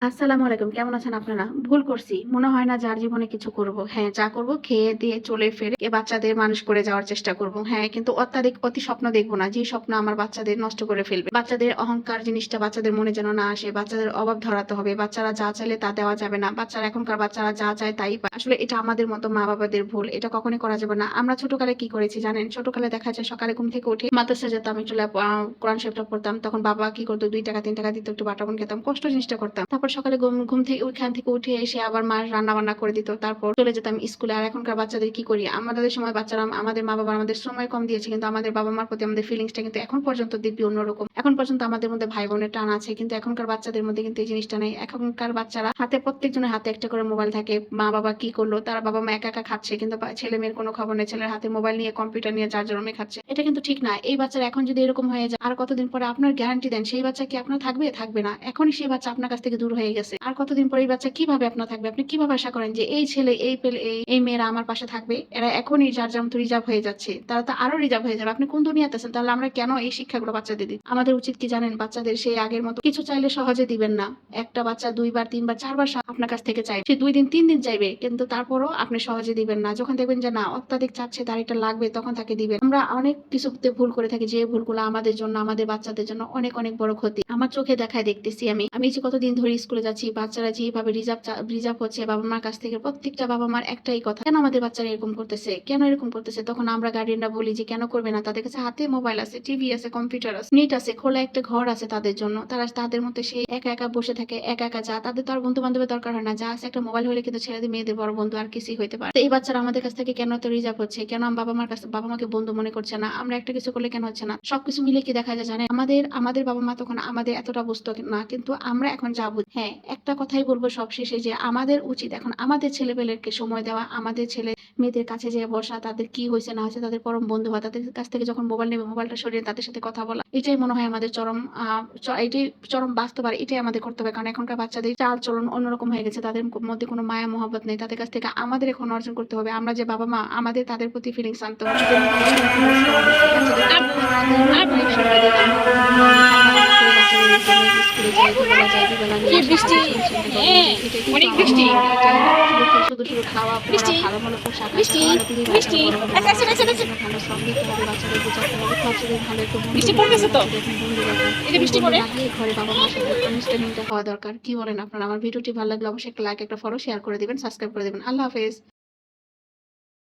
আসসালামু আলাইকুম। কেমন আছেন আপনারা? ভুল করছি। মনে হয় না যে আর জীবনে কিছু করব। হ্যাঁ, যা করব খেয়ে দিয়ে চলে ফিরে বাচ্চাদের মানুষ করে যাওয়ার চেষ্টা করব। হ্যাঁ, কিন্তু অতি স্বপ্ন দেখব না। যে স্বপ্ন আমার বাচ্চাদের নষ্ট করে ফেলবে। বাচ্চাদের অহংকার জিনিসটা বাচ্চাদের মনে যেন না আসে। বাচ্চাদের অভাব ধরাতে হবে। বাচ্চারা যা চাইলে তা দেওয়া যাবে না। এখনকার বাচ্চারা যা চায় তাই পায়। আসলে এটা আমাদের মতো মা-বাবাদের ভুল। এটা কখনোই করা যাবে না। আমরা ছোটকালে কি করেছি জানেন? ছোটকালে দেখা যায় সকালে ঘুম থেকে উঠে মাদ্রাসায় যেতাম, একটু কোরআন শরীফটা পড়তাম। তখন বাবা কি করতো ৳২ ৳৩ দিত, একটু বাটাবন খেতাম। কষ্ট জিনিসটা করতাম। তারপর সকালে ঘুম থেকে ওইখান থেকে উঠে এসে আবার মা রান্না-বান্না করে দিত। তারপর চলে যেতাম স্কুলে। আর এখনকার বাচ্চাদের কি করি? আমাদের সময় বাচ্চারা আমাদের মা-বাবা আমাদের সময় কম দিয়েছে, কিন্তু আমাদের বাবা-মার প্রতি আমাদের ফিলিংসটা কিন্তু এখন পর্যন্ত দিব্যি অন্যরকম। এখন পর্যন্ত আমাদের মধ্যে ভাই-বোনের টান আছে। কিন্তু এখনকার বাচ্চাদের মধ্যে কিন্তু এই জিনিসটা নেই। এখনকার বাচ্চারা প্রত্যেকজনের হাতে একটা করে মোবাইল থাকে। মা-বাবা কি করলো? তারা বাবা-মা একা, একা খাচ্ছে। কিন্তু ছেলে-মেয়ের কোনো খবর নেই। ছেলের হাতে মোবাইল নিয়ে, কম্পিউটার নিয়ে যার রুমে খাচ্ছে। এটা কিন্তু ঠিক না। এই বাচ্চারা এখন যদি এরকম হয়ে যায়, আর কতদিন পরে আপনার গ্যারান্টি দেন সেই বাচ্চা কি আপনার থাকবে? থাকবে না। এখনই সেই বাচ্চা আপনার কাছ থেকে দূর হয়ে গেছে। আর কতদিন পরে এই বাচ্চা কিভাবে আপনার থাকবে? আপনি কিভাবে আশা করেন যে এই ছেলে, এই মেয়েরা আমার পাশে থাকবে? এরা এখনই যার মতো রিজার্ভ হয়ে যাচ্ছে। তারা তো আরো রিজার্ভ হয়ে যাবে। আপনি কোন দুনিয়াতে আছেন? তাহলে আমরা কেন এই শিক্ষাগুলো বাচ্চাদের দিই? আমাদের উচিত কি জানেন? বাচ্চাদের সেই আগের মতো কিছু চাইলে সহজে দিবেন না। একটা বাচ্চা ২ বার, ৩ বার, ৪ বার আপনার কাছ থেকে চাইবে। সে ২ দিন ৩ দিন চাইবে। কিন্তু তারপরও আপনি সহজে দিবেন না। যখন দেখবেন যে না অত্যাধিক চাচ্ছে, তার এটা লাগবে, তখন তাকে দিবেন। আমরা অনেক কিছুতে ভুল করে থাকি, যে ভুলগুলো আমাদের জন্য, আমাদের বাচ্চাদের জন্য অনেক, অনেক বড় ক্ষতি। আমার চোখে দেখায় দেখতেছি আমি। আমি যে কতদিন ধরে স্কুলে যাচ্ছি, বাচ্চারা যেভাবে রিজার্ভ হচ্ছে বাবা-মার কাছ থেকে, প্রত্যেকটা বাবা-মার একটাই কথা, কেন আমাদের বাচ্চারা এরকম করতেছে? কেন এরকম করতেছে? তখন আমরা গার্ডিয়ানরা বলি যে কেন করবে না? তাদের কাছে হাতে মোবাইল আছে, টিভি আছে, কম্পিউটার আছে, নেট আছে, খোলা একটা ঘর আছে তাদের জন্য। তারা তাদের মধ্যে সেই একা, একা বসে থাকে, একা, একা যা তাদের তো আর বন্ধু-বান্ধবের দরকার হয় না। যা আছে একটা মোবাইল হলে কিন্তু ছেলেদের মেয়েদের বড় বন্ধু আর কিছুই হইতে পারে। তো এই বাচ্চারা আমাদের কাছ থেকে কেন এত রিজার্ভ হচ্ছে? কেন বাবা-মাকে বন্ধু মনে করছে না? আমরা একটা কিছু করলে কেন হচ্ছে না? সবকিছু মিলে কি দেখা যায় জানেন? আমাদের বাবা-মা তখন আমাদের এতটা বুঝতো না। কিন্তু আমরা এখন যা বুঝি, হ্যাঁ, একটা কথাই বলব সবশেষে, যে আমাদের উচিত এখন আমাদের ছেলেপেলেকে সময় দেওয়া, আমাদের ছেলে মেয়েদের কাছে যেয়ে বসা, তাদের কি হইছে না হইছে তাদের পরম বন্ধু হওয়া, তাদের কাছ থেকে যখন মোবাইল নেবে মোবাইলটা সরিয়ে তাদের সাথে কথা বলা। এটাই মনে হয় আমাদের এটাই চরম বাস্তব, আর এটাই আমাদের করতে হবে। কারণ এখনকার বাচ্চাদের চাল-চলন অন্যরকম হয়ে গেছে। তাদের মধ্যে কোনো মায়া মহব্বত নেই। তাদের কাছ থেকে আমাদের এখন অর্জন করতে হবে। আমরা যে বাবা-মা, আমাদের তাদের প্রতি ফিলিংস আনতে হবে। বাচ্চাদের প্রতি সময় দিতে আমরা রান্না-বান্না করে বাচ্চাদের জন্য স্কুলে যাই, দুবেলা যাই, দুবেলা নিয়ে কি আসি, বৃষ্টি? বাচ্চাদের টেনশনটা কম হয়ে হ্যাঁ, যায়। এটাই কিন্তু অনেক আমার বৃষ্টি। মনে হয়। এটাই শুধু খাওয়া, পড়া, বৃষ্টি, ভালো, ভালো পোশাক আশাক, বৃষ্টি, ভালো দিদি ভাইদের বৃষ্টি। বড় হতে আচ্ছা, হবে, আচ্ছা, আচ্ছা, বাচ্চাদের আচ্ছা। জন্য ভালো শ্রম দিতে হবে, বাচ্চাদের বোঝাতে হবে, বাচ্চাদের ভালো একটু বন্ধু বৃষ্টি হতে হবে, পড়তেছে তো। বাচ্চাদের এখন বন্ধু দরকার। এই যে এই বৃষ্টি বন্ধু পড়ে। না দিয়ে ঘরে বাবা-মার সাথে আন্ডারস্ট্যান্ডিংটা হওয়া দরকার। কি বলেন আপনারা? আমার ভিডিওটি ভালো লাগলে অবশ্যই একটা লাইক, একটা ফলো, শেয়ার করে দিবেন, সাবস্ক্রাইব করে দিবেন। আল্লাহ হাফেজ।